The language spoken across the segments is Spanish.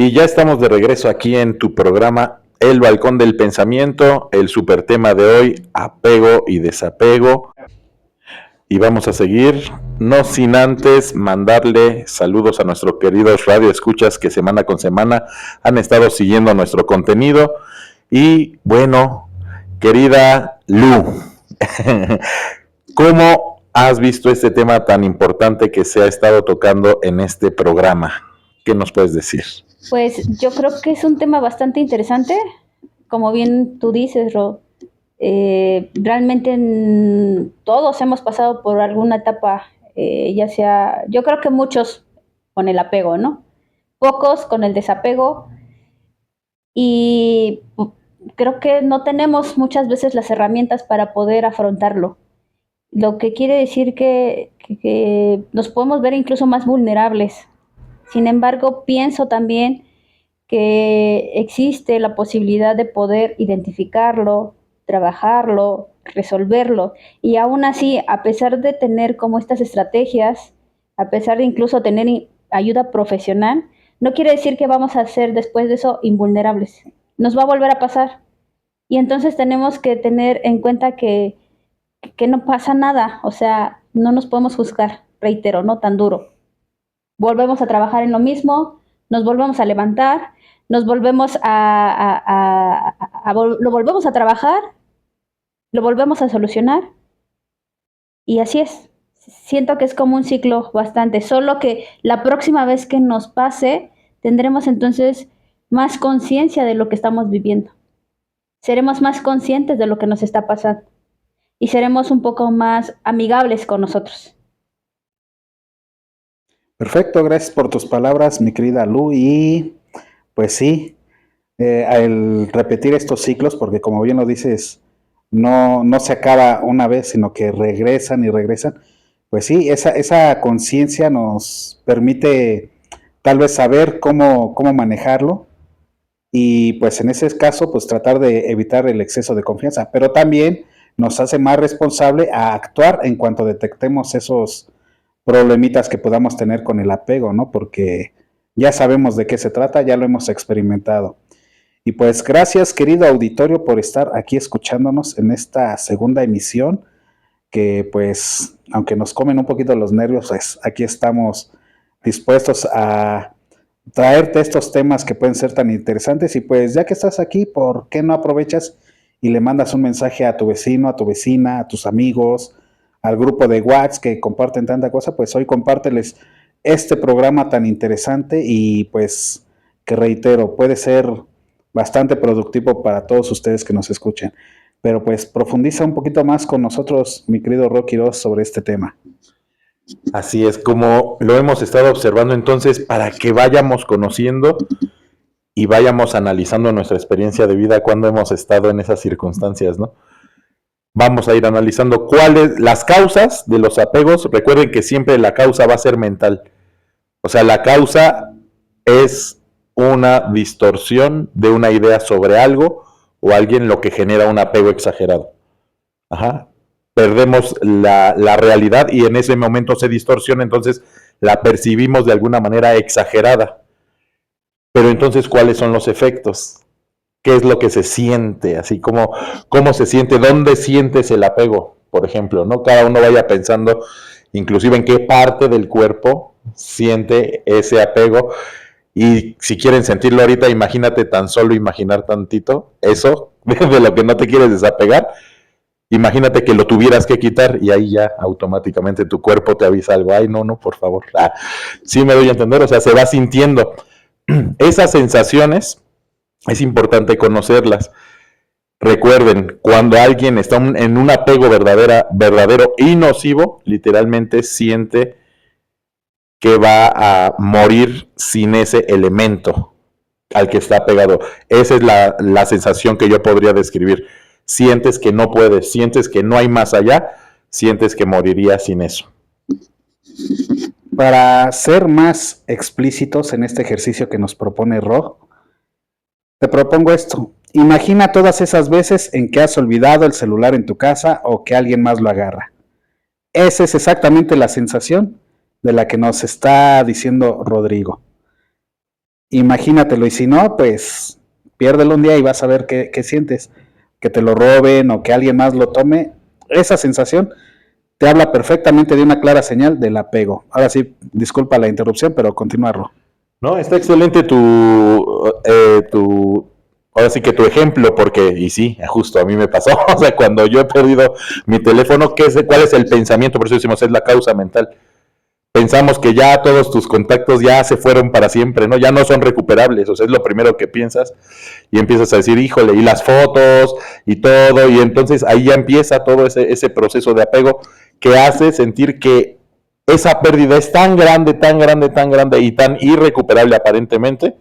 Y ya estamos de regreso aquí en tu programa El Balcón del Pensamiento, el super tema de hoy, apego y desapego. Y vamos a seguir, no sin antes mandarle saludos a nuestros queridos radioescuchas que semana con semana han estado siguiendo nuestro contenido. Y bueno, querida Lu, ¿cómo has visto este tema tan importante que se ha estado tocando en este programa? ¿Qué nos puedes decir? Pues yo creo que es un tema bastante interesante, como bien tú dices, Ro. Realmente todos hemos pasado por alguna etapa, ya sea, yo creo que muchos con el apego, ¿no? Pocos con el desapego y creo que no tenemos muchas veces las herramientas para poder afrontarlo. Lo que quiere decir que nos podemos ver incluso más vulnerables. Sin embargo, pienso también que existe la posibilidad de poder identificarlo, trabajarlo, resolverlo. Y aún así, a pesar de tener como estas estrategias, a pesar de incluso tener ayuda profesional, no quiere decir que vamos a ser después de eso invulnerables. Nos va a volver a pasar. Y entonces tenemos que tener en cuenta que no pasa nada, o sea, no nos podemos juzgar, reitero, no tan duro. Volvemos a trabajar en lo mismo, nos volvemos a levantar, nos volvemos lo volvemos a trabajar, lo volvemos a solucionar y así es. Siento que es como un ciclo bastante, solo que la próxima vez que nos pase tendremos entonces más conciencia de lo que estamos viviendo. Seremos más conscientes de lo que nos está pasando y seremos un poco más amigables con nosotros. Perfecto, gracias por tus palabras, mi querida Lu. Y pues sí, al repetir estos ciclos, porque como bien lo dices, no se acaba una vez, sino que regresan y regresan. Pues sí, esa conciencia nos permite tal vez saber cómo manejarlo y pues en ese caso, pues tratar de evitar el exceso de confianza, pero también nos hace más responsable a actuar en cuanto detectemos esos problemitas que podamos tener con el apego, ¿no? Porque ya sabemos de qué se trata, ya lo hemos experimentado. Y pues gracias, querido auditorio, por estar aquí escuchándonos en esta segunda emisión, que pues, aunque nos comen un poquito los nervios, pues aquí estamos dispuestos a traerte estos temas que pueden ser tan interesantes. Y pues ya que estás aquí, ¿por qué no aprovechas y le mandas un mensaje a tu vecino, a tu vecina, a tus amigos, al grupo de WhatsApp que comparten tanta cosa? Pues hoy compárteles este programa tan interesante y pues que reitero, puede ser bastante productivo para todos ustedes que nos escuchen. Pero pues profundiza un poquito más con nosotros, mi querido Rocky 2, sobre este tema. Así es como lo hemos estado observando entonces para que vayamos conociendo y vayamos analizando nuestra experiencia de vida cuando hemos estado en esas circunstancias, ¿no? Vamos a ir analizando cuáles las causas de los apegos. Recuerden que siempre la causa va a ser mental. O sea, la causa es una distorsión de una idea sobre algo o alguien, lo que genera un apego exagerado. Ajá. Perdemos la realidad y en ese momento se distorsiona, entonces la percibimos de alguna manera exagerada. Pero entonces, ¿cuáles son los efectos? ¿Qué es lo que se siente? Así como, ¿cómo se siente? ¿Dónde sientes el apego? Por ejemplo, ¿no? Cada uno vaya pensando inclusive en qué parte del cuerpo siente ese apego. Y si quieren sentirlo ahorita, imagínate tan solo imaginar tantito eso de lo que no te quieres desapegar. Imagínate que lo tuvieras que quitar y ahí ya automáticamente tu cuerpo te avisa algo. Ay, no, por favor. Sí me doy a entender, o sea, se va sintiendo. Esas sensaciones es importante conocerlas. Recuerden, cuando alguien está en un apego verdadero y nocivo, literalmente siente que va a morir sin ese elemento al que está pegado. Esa es la sensación que yo podría describir. Sientes que no puedes, sientes que no hay más allá, sientes que morirías sin eso. Para ser más explícitos en este ejercicio que nos propone Ro, te propongo esto. Imagina todas esas veces en que has olvidado el celular en tu casa o que alguien más lo agarra. Esa es exactamente la sensación de la que nos está diciendo Rodrigo. imagínatelo, y si no, pues piérdelo un día y vas a ver qué sientes, que te lo roben o que alguien más lo tome. Esa sensación te habla perfectamente de una clara señal del apego. Ahora sí, disculpa la interrupción, pero continuarlo. No, está excelente ahora sí que tu ejemplo, porque, y sí, justo a mí me pasó, o sea, cuando yo he perdido mi teléfono, ¿cuál es el pensamiento? Por eso decimos, es la causa mental. Pensamos que ya todos tus contactos ya se fueron para siempre, ¿no? Ya no son recuperables, o sea, es lo primero que piensas y empiezas a decir, híjole, y las fotos y todo, y entonces ahí ya empieza todo ese proceso de apego que hace sentir que esa pérdida es tan grande, tan grande, tan grande y tan irrecuperable aparentemente,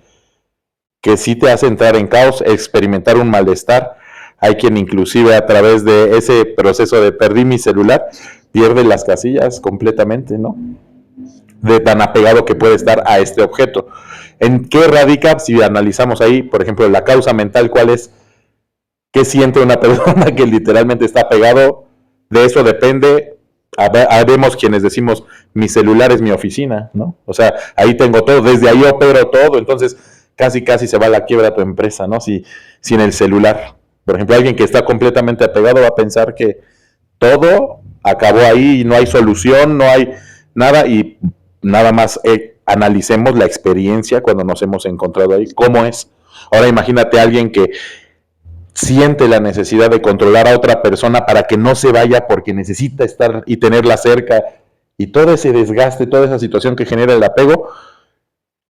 que sí te hace entrar en caos, experimentar un malestar. Hay quien inclusive a través de ese proceso de perdí mi celular, pierde las casillas completamente, ¿no? De tan apegado que puede estar a este objeto. ¿En qué radica? Si analizamos ahí, por ejemplo, la causa mental, ¿cuál es? ¿Qué siente una persona que literalmente está apegado? De eso depende. Habemos quienes decimos, mi celular es mi oficina, ¿no? O sea, ahí tengo todo, desde ahí opero todo, entonces casi se va a la quiebra tu empresa, ¿no? Sin el celular. Por ejemplo, alguien que está completamente apegado va a pensar que todo acabó ahí y no hay solución, no hay nada, y nada más analicemos la experiencia cuando nos hemos encontrado ahí, cómo es. Ahora imagínate a alguien que siente la necesidad de controlar a otra persona para que no se vaya porque necesita estar y tenerla cerca, y todo ese desgaste, toda esa situación que genera el apego,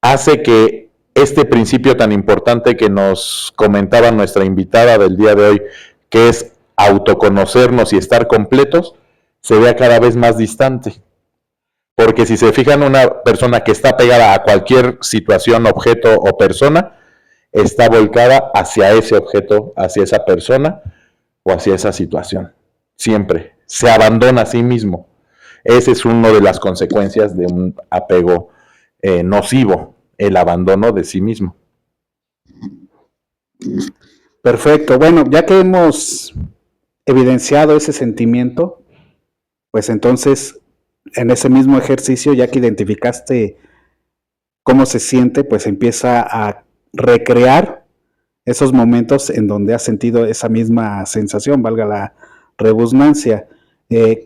hace que este principio tan importante que nos comentaba nuestra invitada del día de hoy, que es autoconocernos y estar completos, se vea cada vez más distante. Porque si se fijan, una persona que está pegada a cualquier situación, objeto o persona, está volcada hacia ese objeto, hacia esa persona o hacia esa situación. Siempre se abandona a sí mismo. Esa es una de las consecuencias de un apego nocivo, el abandono de sí mismo. Perfecto. Bueno, ya que hemos evidenciado ese sentimiento, pues entonces en ese mismo ejercicio, ya que identificaste cómo se siente, pues empieza a recrear esos momentos en donde has sentido esa misma sensación, valga la redundancia.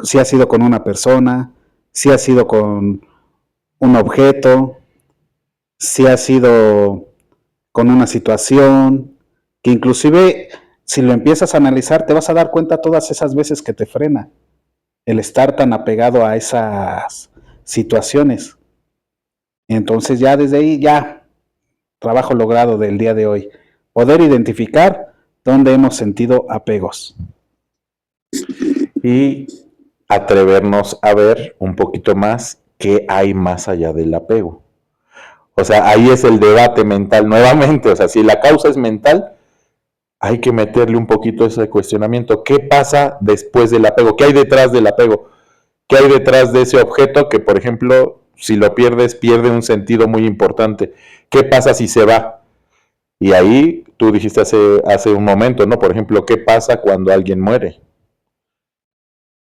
Si ha sido con una persona, si ha sido con un objeto, si ha sido con una situación, que inclusive si lo empiezas a analizar te vas a dar cuenta todas esas veces que te frena el estar tan apegado a esas situaciones. Entonces ya desde ahí, ya, trabajo logrado del día de hoy, poder identificar dónde hemos sentido apegos. Y atrevernos a ver un poquito más qué hay más allá del apego. O sea, ahí es el debate mental nuevamente. O sea, si la causa es mental, hay que meterle un poquito ese cuestionamiento. ¿Qué pasa después del apego? ¿Qué hay detrás del apego? ¿Qué hay detrás de ese objeto que, por ejemplo, si lo pierdes, pierde un sentido muy importante? ¿Qué pasa si se va? Y ahí tú dijiste hace un momento, ¿no? Por ejemplo, ¿qué pasa cuando alguien muere?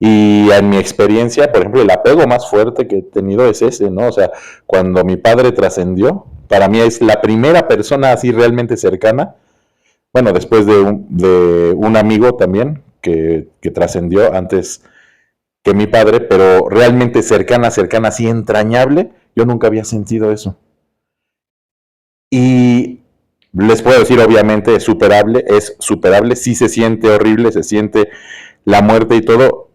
Y en mi experiencia, por ejemplo, el apego más fuerte que he tenido es ese, ¿no? O sea, cuando mi padre trascendió, para mí es la primera persona así realmente cercana. Bueno, después de un amigo también que trascendió antes que mi padre, pero realmente cercana, así entrañable, yo nunca había sentido eso. Y les puedo decir, obviamente, es superable, sí se siente horrible, se siente la muerte y todo,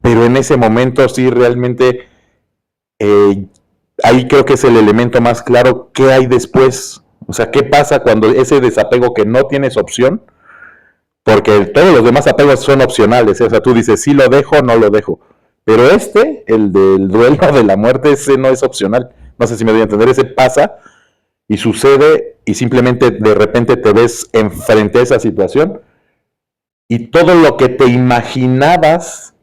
pero en ese momento sí realmente, ahí creo que es el elemento más claro, ¿qué hay después? O sea, ¿qué pasa cuando ese desapego que no tienes opción? Porque todos los demás apegos son opcionales, ¿eh? O sea, tú dices, sí lo dejo, no lo dejo. Pero el del duelo de la muerte, ese no es opcional. No sé si me doy a entender, ese pasa y sucede y simplemente de repente te ves enfrente a esa situación y todo lo que te imaginabas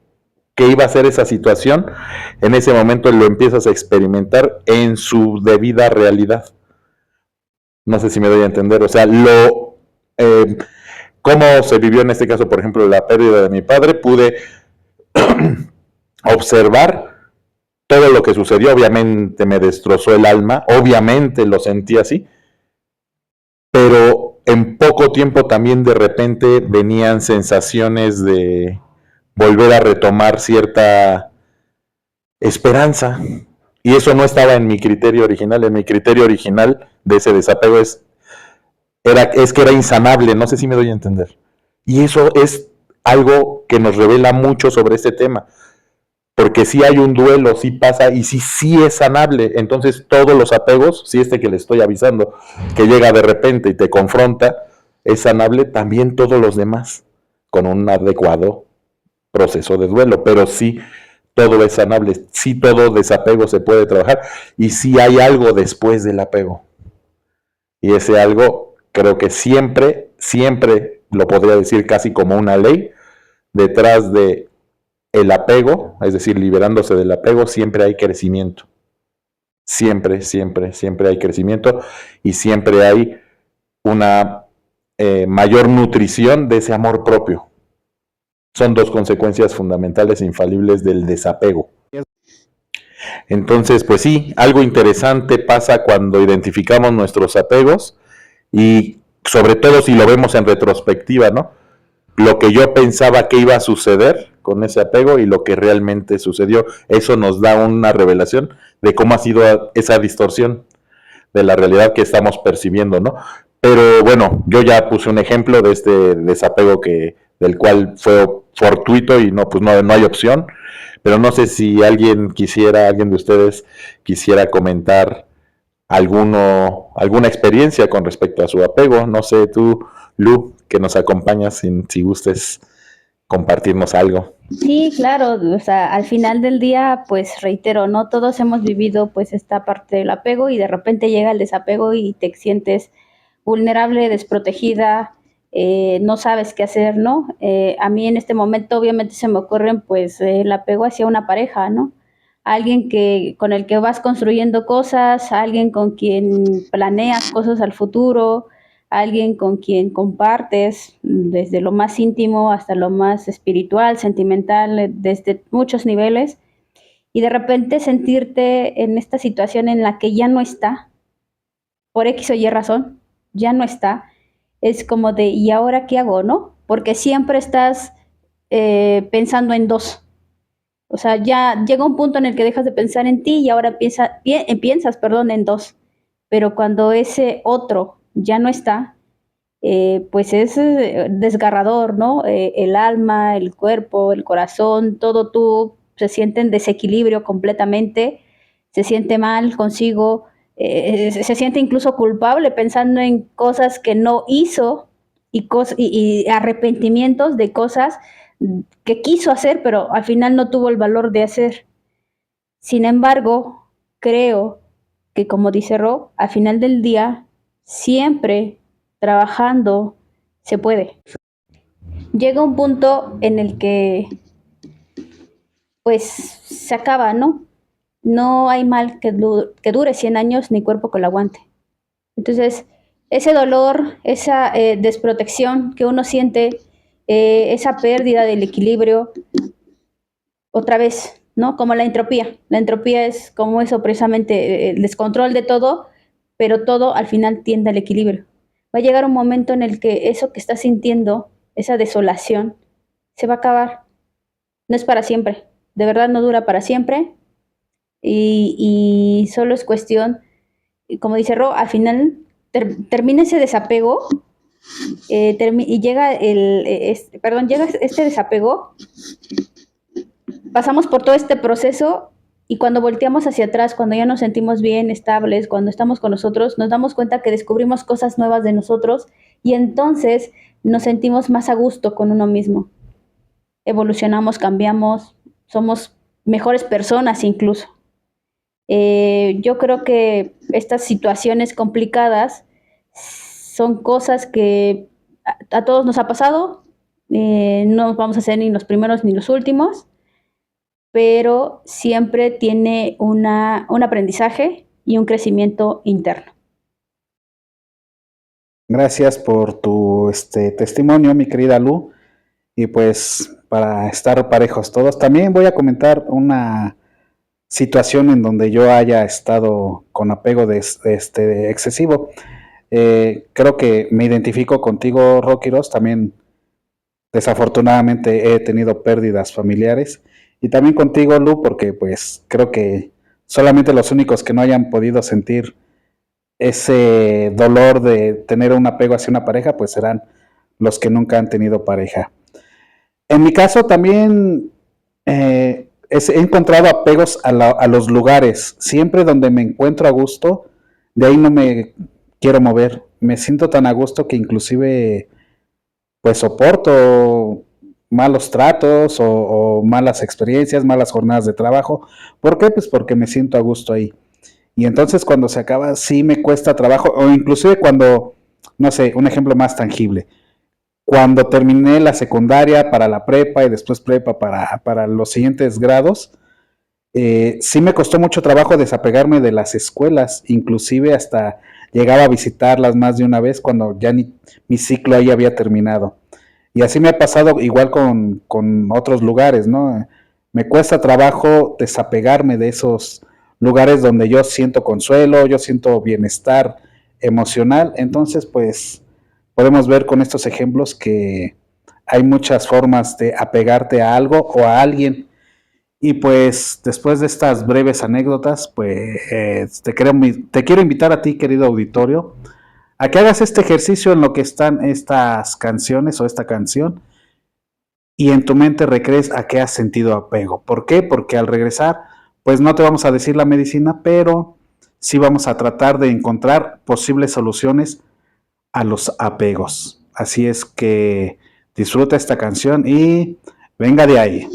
que iba a ser esa situación, en ese momento lo empiezas a experimentar en su debida realidad. No sé si me doy a entender, o sea, cómo se vivió en este caso, por ejemplo, la pérdida de mi padre, pude observar todo lo que sucedió, obviamente me destrozó el alma, obviamente lo sentí así, pero en poco tiempo también de repente venían sensaciones de volver a retomar cierta esperanza. Y eso no estaba en mi criterio original. En mi criterio original de ese desapego es que era insanable, no sé si me doy a entender. Y eso es algo que nos revela mucho sobre este tema, porque si hay un duelo, sí pasa y sí es sanable. Entonces todos los apegos, si que le estoy avisando, que llega de repente y te confronta, es sanable, también todos los demás, con un adecuado proceso de duelo, pero sí todo es sanable, sí todo desapego se puede trabajar y sí hay algo después del apego. Y ese algo creo que siempre lo podría decir casi como una ley, detrás de el apego, es decir, liberándose del apego, siempre hay crecimiento. Siempre hay crecimiento y siempre hay una mayor nutrición de ese amor propio. Son dos consecuencias fundamentales e infalibles del desapego. Entonces, pues sí, algo interesante pasa cuando identificamos nuestros apegos y sobre todo si lo vemos en retrospectiva, ¿no? Lo que yo pensaba que iba a suceder con ese apego y lo que realmente sucedió, eso nos da una revelación de cómo ha sido esa distorsión de la realidad que estamos percibiendo, ¿no? Pero bueno, yo ya puse un ejemplo de este desapego del cual fue fortuito y pues no hay opción, pero no sé si alguien de ustedes quisiera comentar alguna experiencia con respecto a su apego. No sé, tú, Lu, que nos acompañas, si gustes compartirnos algo. Sí, claro, o sea, al final del día, pues reitero, no todos hemos vivido pues esta parte del apego y de repente llega el desapego y te sientes vulnerable, desprotegida, no sabes qué hacer, ¿no? A mí en este momento obviamente se me ocurren pues el apego hacia una pareja, ¿no? Alguien con el que vas construyendo cosas, alguien con quien planeas cosas al futuro, alguien con quien compartes desde lo más íntimo hasta lo más espiritual, sentimental, desde muchos niveles, y de repente sentirte en esta situación en la que ya no está, por X o Y razón, ya no está, es como de, ¿y ahora qué hago, no? Porque siempre estás pensando en dos. O sea, ya llega un punto en el que dejas de pensar en ti y ahora piensas, en dos. Pero cuando ese otro ya no está, pues es desgarrador, ¿no? El alma, el cuerpo, el corazón, todo tú se siente en desequilibrio completamente, se siente mal consigo, se siente incluso culpable pensando en cosas que no hizo y arrepentimientos de cosas que quiso hacer, pero al final no tuvo el valor de hacer. Sin embargo, creo que, como dice Rob, al final del día, siempre trabajando se puede. Llega un punto en el que, pues, se acaba, ¿no? No hay mal que dure 100 años ni cuerpo que lo aguante. Entonces, ese dolor, esa desprotección que uno siente, esa pérdida del equilibrio, otra vez, ¿no? Como la entropía. La entropía es como eso, precisamente, el descontrol de todo, pero todo al final tiende al equilibrio. Va a llegar un momento en el que eso que estás sintiendo, esa desolación, se va a acabar. No es para siempre. De verdad no dura para siempre. Y solo es cuestión, como dice Ro, al final termina ese desapego y llega llega este desapego. Pasamos por todo este proceso y cuando volteamos hacia atrás, cuando ya nos sentimos bien, estables, cuando estamos con nosotros, nos damos cuenta que descubrimos cosas nuevas de nosotros y entonces nos sentimos más a gusto con uno mismo. Evolucionamos, cambiamos, somos mejores personas incluso. Yo creo que estas situaciones complicadas son cosas que a todos nos ha pasado, no vamos a ser ni los primeros ni los últimos, pero siempre tiene un aprendizaje y un crecimiento interno. Gracias por tu testimonio, mi querida Lu. Y pues para estar parejos todos, también voy a comentar una situación en donde yo haya estado con apego excesivo. Creo que me identifico contigo, Rocky Ross. También desafortunadamente he tenido pérdidas familiares. Y también contigo, Lu, porque pues creo que solamente los únicos que no hayan podido sentir ese dolor de tener un apego hacia una pareja, pues serán los que nunca han tenido pareja. En mi caso también he encontrado apegos a los lugares. Siempre donde me encuentro a gusto, de ahí no me quiero mover. Me siento tan a gusto que inclusive pues soporto malos tratos o malas experiencias, malas jornadas de trabajo. ¿Por qué? Pues porque me siento a gusto ahí. Y entonces cuando se acaba, sí me cuesta trabajo, o inclusive cuando, no sé, un ejemplo más tangible. Cuando terminé la secundaria para la prepa y después prepa para los siguientes grados, sí me costó mucho trabajo desapegarme de las escuelas, inclusive hasta llegaba a visitarlas más de una vez cuando ya mi ciclo ahí había terminado. Y así me ha pasado igual con otros lugares, ¿no? Me cuesta trabajo desapegarme de esos lugares donde yo siento consuelo, yo siento bienestar emocional. Entonces, pues podemos ver con estos ejemplos que hay muchas formas de apegarte a algo o a alguien. Y pues después de estas breves anécdotas, pues te quiero invitar a ti, querido auditorio, a que hagas este ejercicio en lo que están estas canciones o esta canción y en tu mente recrees a qué has sentido apego. ¿Por qué? Porque al regresar, pues no te vamos a decir la medicina, pero sí vamos a tratar de encontrar posibles soluciones a los apegos. Así es que disfruta esta canción y venga de ahí.